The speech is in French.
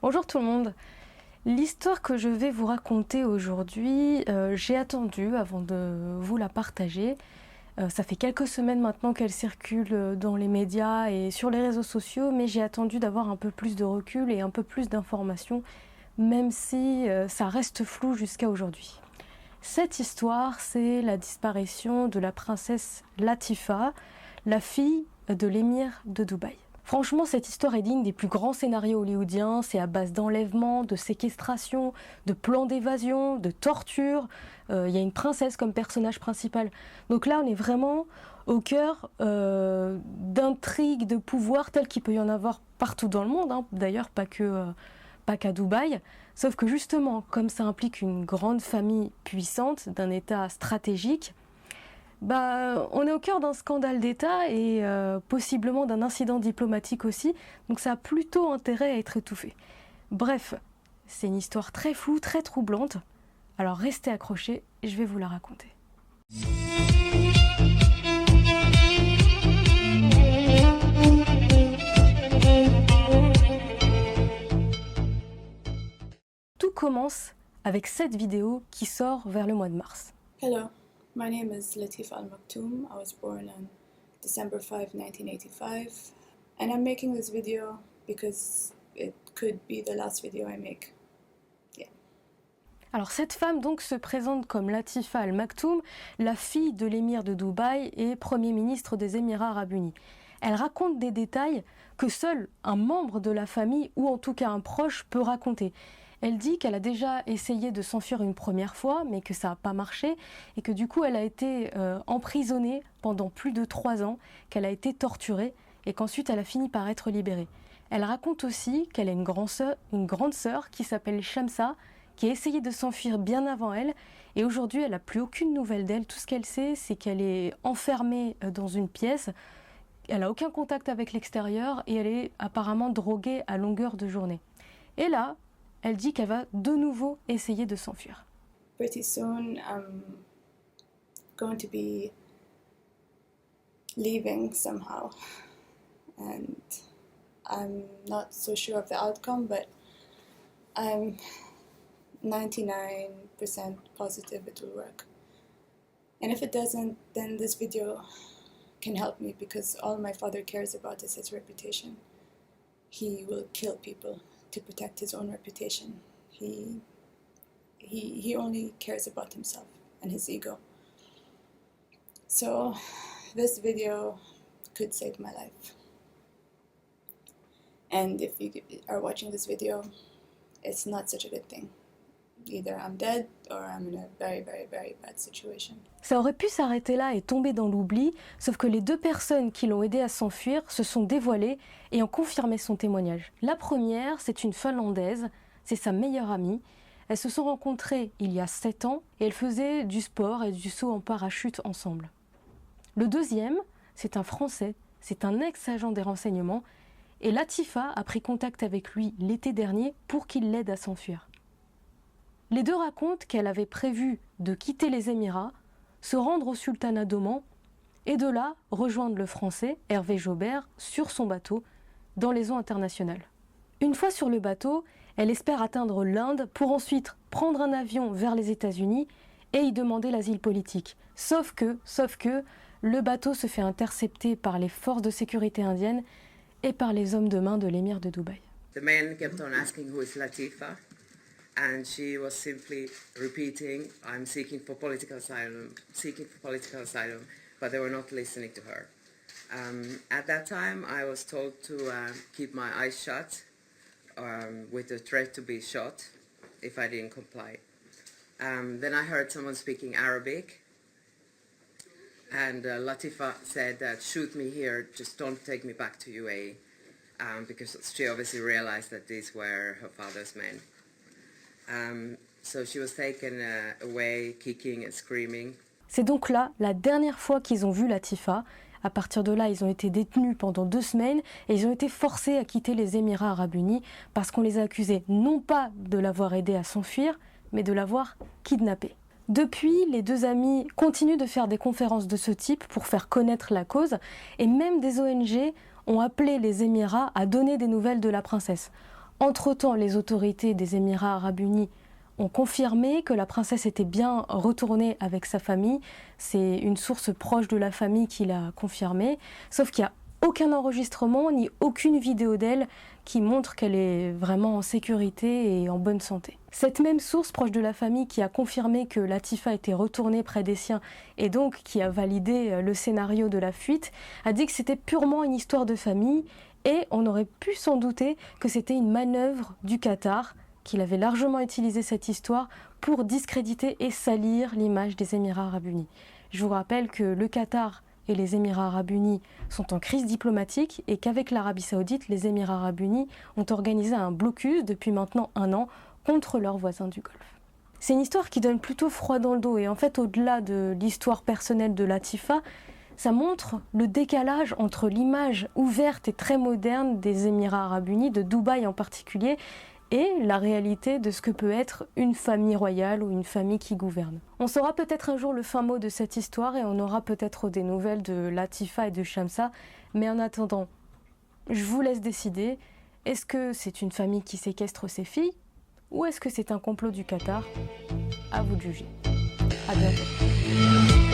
Bonjour tout le monde. L'histoire que je vais vous raconter aujourd'hui, j'ai attendu avant de vous la partager. Ça fait quelques semaines maintenant qu'elle circule dans les médias et sur les réseaux sociaux, mais j'ai attendu d'avoir un peu plus de recul et un peu plus d'informations, même si ça reste flou jusqu'à aujourd'hui. Cette histoire, c'est la disparition de la princesse Latifa, la fille de l'émir de Dubaï. Franchement, cette histoire est digne des plus grands scénarios hollywoodiens. C'est à base d'enlèvement, de séquestration, de plans d'évasion, de torture. Il y a une princesse comme personnage principal. Donc là, on est vraiment au cœur d'intrigues de pouvoir telles qu'il peut y en avoir partout dans le monde. D'ailleurs, pas qu'à Dubaï. Sauf que justement, comme ça implique une grande famille puissante, d'un État stratégique, on est au cœur d'un scandale d'État et possiblement d'un incident diplomatique aussi, donc ça a plutôt intérêt à être étouffé. Bref, c'est une histoire très floue, très troublante, alors restez accrochés, je vais vous la raconter. Tout commence avec cette vidéo qui sort vers le mois de mars. Hello. My name is Latifa Al Maktoum. I was born on December 5, 1985, and I'm making this video because it could be the last video I make. Alors cette femme donc se présente comme Latifa Al Maktoum, la fille de l'émir de Dubaï et Premier ministre des Émirats Arabes Unis. Elle raconte des détails que seul un membre de la famille ou en tout cas un proche peut raconter. Elle dit qu'elle a déjà essayé de s'enfuir une première fois, mais que ça n'a pas marché, et que du coup elle a été emprisonnée pendant plus de 3 ans, qu'elle a été torturée, et qu'ensuite elle a fini par être libérée. Elle raconte aussi qu'elle a une grande sœur qui s'appelle Shamsa, qui a essayé de s'enfuir bien avant elle, et aujourd'hui elle n'a plus aucune nouvelle d'elle. Tout ce qu'elle sait, c'est qu'elle est enfermée dans une pièce, elle n'a aucun contact avec l'extérieur, et elle est apparemment droguée à longueur de journée. Et là, elle dit qu'elle va de nouveau essayer de s'enfuir. Pretty soon I'm going to be leaving somehow, and I'm not so sure of the outcome, but I'm 99% positive it will work. And if it doesn't, then this video can help me, because all my father cares about is his reputation. He will kill people to protect his own reputation. He only cares about himself and his ego. So this video could save my life. And if you are watching this video, it's not such a good thing. Either I'm dead or I'm in a very, very, very bad situation. Ça aurait pu s'arrêter là et tomber dans l'oubli, sauf que les 2 personnes qui l'ont aidé à s'enfuir se sont dévoilées et ont confirmé son témoignage. La première, c'est une Finlandaise, c'est sa meilleure amie. Elles se sont rencontrées il y a 7 ans et elles faisaient du sport et du saut en parachute ensemble. Le deuxième, c'est un Français, c'est un ex-agent des renseignements, et Latifa a pris contact avec lui l'été dernier pour qu'il l'aide à s'enfuir. Les 2 racontent qu'elle avait prévu de quitter les Émirats, se rendre au sultanat d'Oman et de là rejoindre le Français Hervé Jobert sur son bateau dans les eaux internationales. Une fois sur le bateau, elle espère atteindre l'Inde pour ensuite prendre un avion vers les États-Unis et y demander l'asile politique. Sauf que le bateau se fait intercepter par les forces de sécurité indiennes et par les hommes de main de l'émir de Dubaï. The man kept on asking who is Latifa, and she was simply repeating, I'm seeking for political asylum, but they were not listening to her. At that time, I was told to keep my eyes shut with the threat to be shot if I didn't comply. Then I heard someone speaking Arabic, and Latifa said that shoot me here, just don't take me back to UAE, because she obviously realized that these were her father's men. So she was taken away, kicking and screaming. C'est donc là la dernière fois qu'ils ont vu Latifa. À partir de là, ils ont été détenus pendant 2 semaines et ils ont été forcés à quitter les Émirats Arabes Unis parce qu'on les a accusés non pas de l'avoir aidé à s'enfuir, mais de l'avoir kidnappé. Depuis, les 2 amis continuent de faire des conférences de ce type pour faire connaître la cause et même des ONG ont appelé les Émirats à donner des nouvelles de la princesse. Entre-temps, les autorités des Émirats arabes unis ont confirmé que la princesse était bien retournée avec sa famille. C'est une source proche de la famille qui l'a confirmé, sauf qu'il n'y a aucun enregistrement ni aucune vidéo d'elle qui montre qu'elle est vraiment en sécurité et en bonne santé. Cette même source proche de la famille qui a confirmé que Latifa était retournée près des siens et donc qui a validé le scénario de la fuite, a dit que c'était purement une histoire de famille et on aurait pu s'en douter que c'était une manœuvre du Qatar, qu'il avait largement utilisé cette histoire pour discréditer et salir l'image des Émirats arabes unis. Je vous rappelle que le Qatar et les Émirats arabes unis sont en crise diplomatique et qu'avec l'Arabie saoudite, les Émirats arabes unis ont organisé un blocus depuis maintenant 1 an contre leurs voisins du Golfe. C'est une histoire qui donne plutôt froid dans le dos et en fait au-delà de l'histoire personnelle de Latifa, ça montre le décalage entre l'image ouverte et très moderne des Émirats arabes unis, de Dubaï en particulier, et la réalité de ce que peut être une famille royale ou une famille qui gouverne. On saura peut-être un jour le fin mot de cette histoire et on aura peut-être des nouvelles de Latifa et de Shamsa, mais en attendant, je vous laisse décider, est-ce que c'est une famille qui séquestre ses filles ou est-ce que c'est un complot du Qatar? À vous de juger. À bientôt.